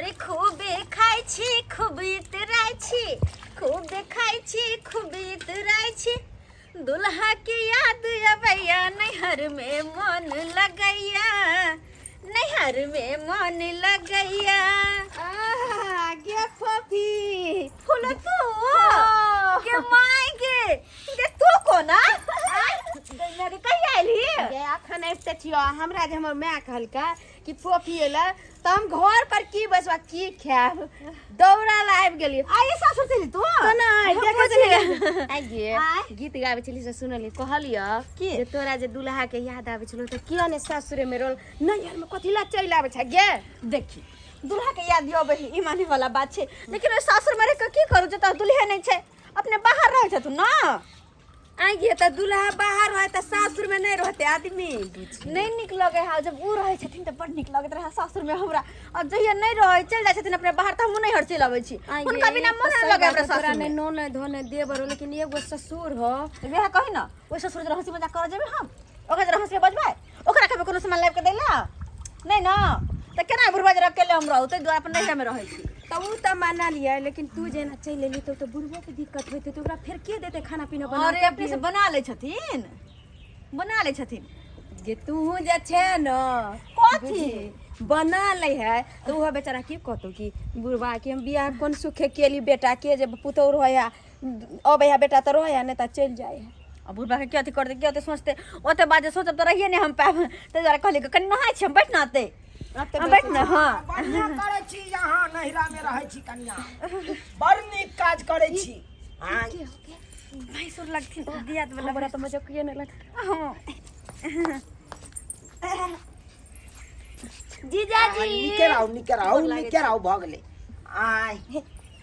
अरे खूबे खाई छी खूब इतराई छी खूबे खाई छी खूब इतराई छी दुल्हा की याद अबैया नैहर में मन लगैया नैहर में मन लगैया गे फफी फूलो तू के माय के तू कोना मेरे कहिया आइली गे अखन आबिते छियो हमरा जे हमर माय कहलका कि फोफी एला त हम घर पर की बसवा की खाएब दौड़ा ला आबि गेलिए आइ सासुर चली तू तो नहीं देखे बुझलिए। आई गे गीत गाबै छली से सुनली कहलियो की? जे तोरा जे दुल्हा के याद आबै छलो त किया ने सासुरे में रोल नैहर में कथि ला चलि आबै छ गे देखी दुल्हा के याद दियो बही ई माने वाला बात छे लेकिन ओइ सासुर में रह के की करू जे त दुल्हे नहीं छे अपने बाहर रह छ तू ना आई गे त दुल्हा बाहर रहे त सासुर में नहीं रहते आदमी नहीं निक लगे हा जब ऊ रहे छथिन त बड निक लगत रहा सासुर में हमरा और जहिया नहीं रहे चल जाय छथिन अपने बाहर त हम नहीं हर चल आबै छी उनका बिना मन नहीं लगे हमरा सासुर में नोने धोने देबर लेकिन एगो ससुर हो वेहा कहि ना ओइ ससुर जे हंसी मजाक कर जेबे हम ओकरा जे हंसी बजबै ओकरा के कोनो सामान लाब के देला नहीं ना त केना बुढ़वा जे अकेले हम रहू त द्वार पर नहीं में रहै छी तो उ त माना लिया लेकिन तू जे ना चल लेली तो बुढ़वा के दिक्कत होते तो ओकरा फिर के देते खाना पीना बना अरे अपने से बना ले छथिन गे तू जे छे न कथी बना ले है तो वो बेचारा की कहतो कि बुढ़वा के हम बियाह कोन सुखे केली बेटा के जे पुतौर होया अबे बेटा तो रोया ने त चल जाए अब बुढ़वा के क्या करते क्या सोचते ओते बाजे सोचब तो रहिए ने हम पाब ते जरा कहली कनि नहाय छी हम बैठ ना आते हम बैठ ना हां बढ़िया करे छी यहाँ नहिरा में रहे छी कन्या बड़ नीक काज करे छी हां भाई सुर लगथिन दियात वाला बड़ा तो मजा किए न लग जीजाजी निके रहो भ गेले आय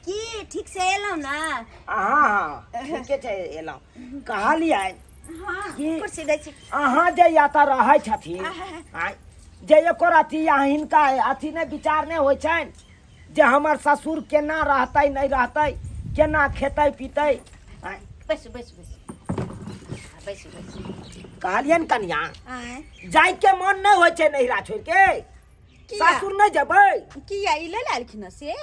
की ठीक से एलो ना हां ठीके छै एलौ कहलियै हां की कुर्सी दै छी अहाँ जे याता रहै छथिन आय जे एकर अथी हिनका अथी ने विचार नहीं होइ छन जे हमर ससुर केना रहतै नहीं रहतै केना खेतै पीतै आय बैस बैस बैस कहलियन कन्या आय जाय के मन नहीं होइ छै नहिरा छोड़ के ससुर नहीं जबै किया ई ले लालखिन से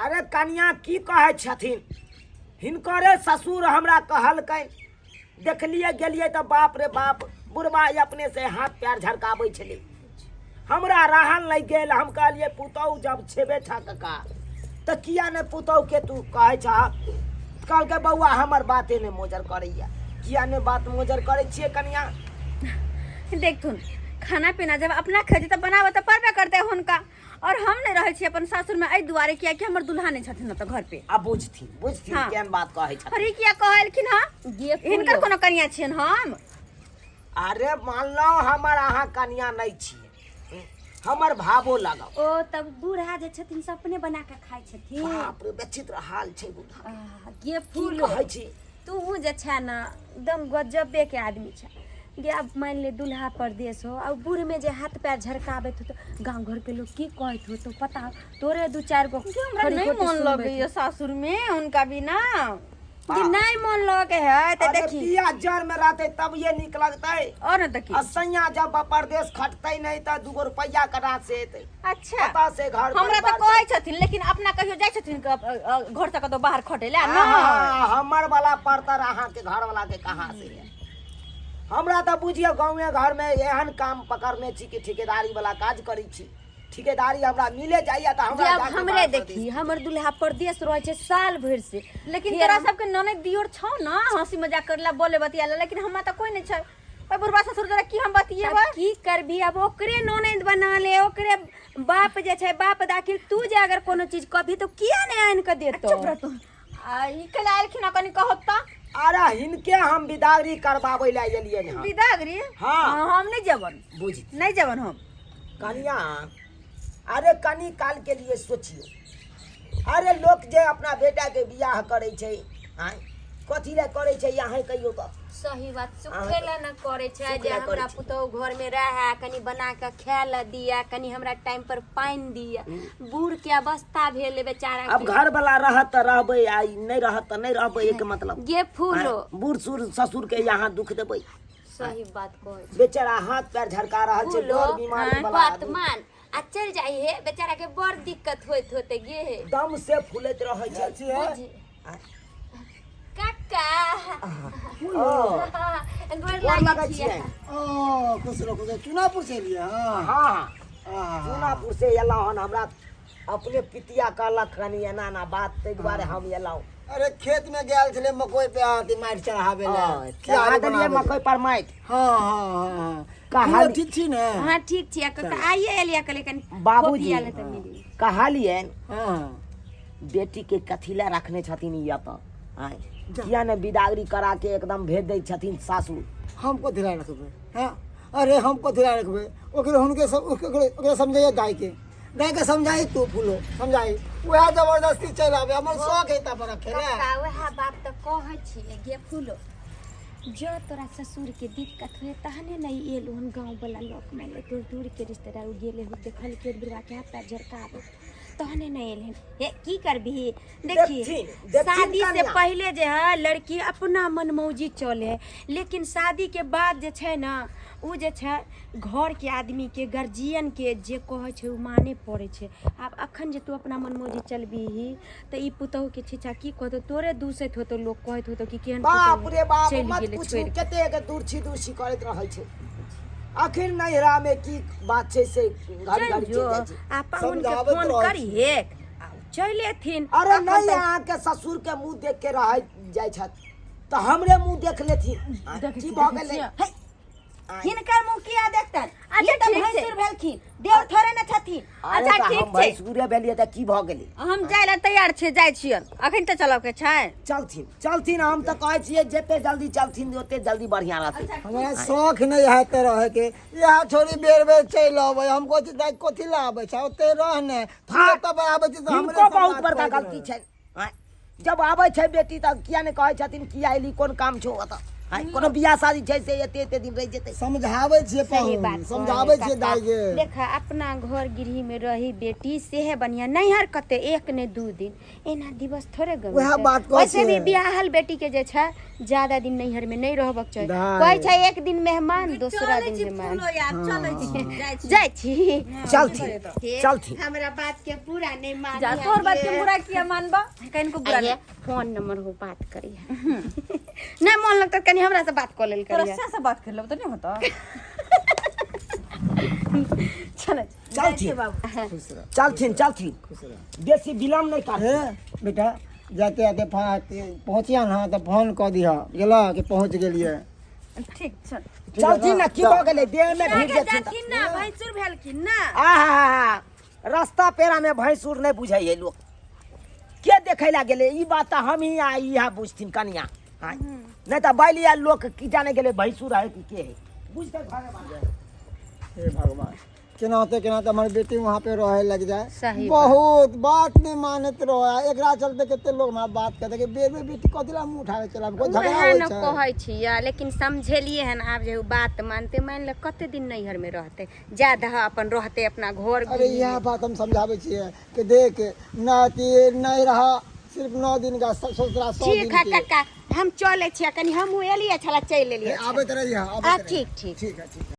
अरे कन्या की कहै छथिन हिनकरे ससुर हमरा कहलकै देखलिए गेलिए त बाप रे बाप बुढ़वा अपने से हाथ पैर झरकाबै छलै हमरा रहल नहीं गेल हम कहलिए पुतौ जब छेबे था कका त किया ने पुतौ के तू कहै छ कल के बउआ हमर बाते ने मोजर करैया किया ने बात मोजर करे छिए कन्या देखथुन खाना पीना जब अपना खेती त बनावे त परबे करते हुनका और हम नहीं रहे छी अपन सासुर में आई दुआरे किया कि हमर दुल्हा नहीं छथिन त घर पे अब बुझथी हाँ। केन बात कहै छथिन अरे किया कहलखिन हां हिनकर कोनो कन्या छियन हम अरे मान लो हमर अहाँ कन्या नहीं छिए हमर भावो लगाओ ओ तब बूढ़ा जे छथिन से अपने बना के खाइ छथिन बाप रे विचित्र हाल छै बुढ़ा गे फूल फूल कहै छी तू जे छे ना एकदम गजबे के आदमी छे गे अब मान ले दुल्हा परदेश हो और बूढ़ में जे हाथ पैर झरकाबे तो गांव घर के लोग की कहत हो तो पता तोरे दो चार गो हमरा नहीं मन लगे सासुर में उनका बिना कि नहीं मन लगे है त देखी पिया जर में रहते तब ये निक लगतै और न तकी असैया जब परदेश खटतै नहीं त 2 रुपया करा से एतै अच्छा पता से घर हमरा त कहै छथिन लेकिन अपना कहियो जाय छथिन घर तक तो बाहर खटेला ना हमर वाला परतर अहाँ के घर वाला के कहां से है हमरा त बुझियो गांव में घर में एहन काम पकड़ने छी कि ठेकेदारी वाला काज करै छी ठेकेदारी हमरा मिले जाइया त हमरा अब हमरे देखी हमर दुल्हा परदेश रहे छे साल भर से लेकिन तोरा सबके ननद दियोर छौ ना हंसी मजाक करला बोले बतियाला लेकिन हमरा त कोई नहीं छै ओए बुढ़वा ससुर जरा की हम बतियेबे की करबी अब ओकरे ननद बना ले ओकरे बाप जे छै बाप दाखिल तू जे अगर कोनो चीज कभी तो किया नहीं आन के देतो चुप रह तू आ ई के लालखिन कनी कहत त अरे हिनके हम बिदागरी करबाबै ला एलिए ने विदागरी हाँ। हम नहीं जबन बुझ नहीं जबन हम कन्या अरे कनी काल के लिए सोचियो अरे लोग जे अपना बेटा के बियाह करे छै आय कथी ले करे छै यहाँ कहियो त सही बात सुखेला न करे छै जे हमरा पुतौ घर में रहे कनी बना के खाए दिया कनी हमरा टाइम पर पानी दिया बूढ़ के अवस्था भेल बेचारा अब घर वाला रहत त रहबै आई नहीं रहत त नहीं रहबै एक मतलब गे फूलो बूढ़ सूढ़ ससुर के यहाँ दुख देबै सही बात कहै बेचारा हाथ पैर झरका रहल छै बड़ बीमारी वाला बात आदमी। मान आ चल जाई है बेचारा के बड़ दिक्कत होते गे है दम से फूलत रहे छै बुझी। काका ओ गोर गोर लागै लगै छियै छियै खुश रहो चुनापुर से एलियै हाँ हाँ चुनापुर से एलहुँ हन हमरा अपने पितिया कहलक हन एना ना बात ताहि दुआरे हम एलहुँ अरे खेत में गेल छले मकई पे आती माटि चढ़ावे ले चढ़ा देलियै मकई पर माटि हाँ हाँ हाँ कहा ठीक छी ने हाँ ठीक छियै काका आइए एलिया कले कनी बाबूजी आले त मिली कहलियन हाँ बेटी के कथी ला रखने छथिन ये तो आय किया ने बिदागरी करा के एकदम भेज दै छथिन सासुर हम कथी ला रखबै हाँ अरे हम कथी ला रखबै ओकरे हुनके सब ओकरे समझाइए दाई के समझाई तू फूलो समझाई वह जबरदस्ती चल आवे हमर शौक है ता पर रखे रे काका वह बात त कहै छियै गे फूलो जो तोरा ससुर के दिक्कत हुए तहने नहीं एलू हम गाँव वाला लोग में ले दूर दूर के रिश्तेदार गेले हो देखल के बुढ़वा के हाथ पैर झरकाबे तहने नहीं एले हे की करबी देखिए देखथिन शादी से कन्या। पहले जे है लड़की अपना मनमौजी चले है लेकिन शादी के बाद जे छै ना उ जे छै घर के आदमी के गार्जियन के जे कहै छै उ माने पड़े छै आब अखन जे तू अपना मनमौजी चलबीही त ई पुतहु के छिछा की कहतो तोरे दूसैत होतो लोग कहैत होतो कि केहन बाप रे बाप चलि मत गेलै पूछू छोड़ि के। कते के दूरछी करैत रहै छै आखिर नैहरा में की बात छै से घर घर जो चलि जाइ छै आ पाहुन के समझाबैत फोन रहै करिए चल एथिन अरे अखन नहीं तऽ- अहाँ के ससुर के मुंह देख के रह जाइ छथि तो हमरे मुंह देख लेथिन की भऽ गेलै है, हिनकर मुंह किया देखतन ये त ठीक छै। भैंसुर भेलखिन देव थोड़े न छथिन अरे अच्छा, तऽ ठीक हम छै। भैंसुरे भेलियै तऽ की भऽ गेलै हम जाय ला तैयार छियै जाइ छियन अखन तऽ चलब के छै चलथिन हम तऽ कहै छियै जते जल्दी चलथिन ओते जल्दी बढ़िया रहतै हमरा शौक नहीं है ते रहे के यहाँ छोड़ी बेर बेर चल आवे हमको दाई कथी ला आवे छै ओते रहने हाँ। तब आवे छै तो हमरे हिनको सब बहुत बात बड़का कहि गलती देबै। छै आँय, जब आबै छै बेटी तऽ किया ने कहै छथिन किया एली कोन काम छौ ओतऽ आँय, कोनो बियाह शादी छै से एते दिन रहि जेतै समझावे छियै सही पाहुन बात समझावे छियै दाई के देखा अपना घर गृह में रही बेटी सेहे बढ़िया नैहर कते एक ने दू दिन एना दिवस थोड़े गवे वएह छै। बात कहै वैसे भी छियै। बियाहल बेटी के जे छै ज्यादा दिन नैहर में नहीं रहबक चाहिए दाई। कहै छै एक दिन मेहमान दूसरा दिन मेहमान यार चलै छी जाइ छी जाइ छी चलथिन हमरा बात के पूरा नहीं मान जा तोर बात के बुरा किया मानबा कहीं को बुरा आइए नहीं फोन नंबर हो बात करी नहीं मन लगता कनी हमरा से बात कर लेल तोरा करिए से बात कर लो तो नहीं होता चले चलथिन खुश रह चलथिन खुश रह बेसी विलम्ब नहीं कर हे बेटा जाते आते पहुँचिया ना तो फोन कह दिया गेला कि पहुँच गेलिए ठीक चल चलथिन ना की भऽ गेलै देह में भीड़ जेथिन जाथिन ना भैंसुर भेलखिन ना आहा रास्ता पेरा में भैंसुर नहीं बुझाइए लोग के देखै ला गेलै ई बात तऽ हम ही आ इहा बुझथिन कनिया आँय, नहीं तऽ बैलिया लोग की जाने गेलै भैंसुर है कि के है बुझते घरे वाला हे भगवान केनाते हमारी बेटी वहाँ पे रहे लग जाए सही बहुत बात नहीं मानत रहे एकरा चलते केते लोग हमरा बात कहते कि बेर बेर बेटी कथी ला मुंह उठावे चला कोई झगड़ा उहे होय न छै कहै छियै लेकिन समझेलिए हन आब जे उ बात मानते मान ले कते दिन नैहर में रहते ज्यादा अपन रहते अपना घर अरे यह बात हम समझावे छियै कि देख नहीं रहा सिर्फ 9 दिन का ससुरा 100 दिन ठीक है के काका हम चले छियै कनी हम एलिए छला चल एलिए आबैत रहिए ठीक ठीक ठीक है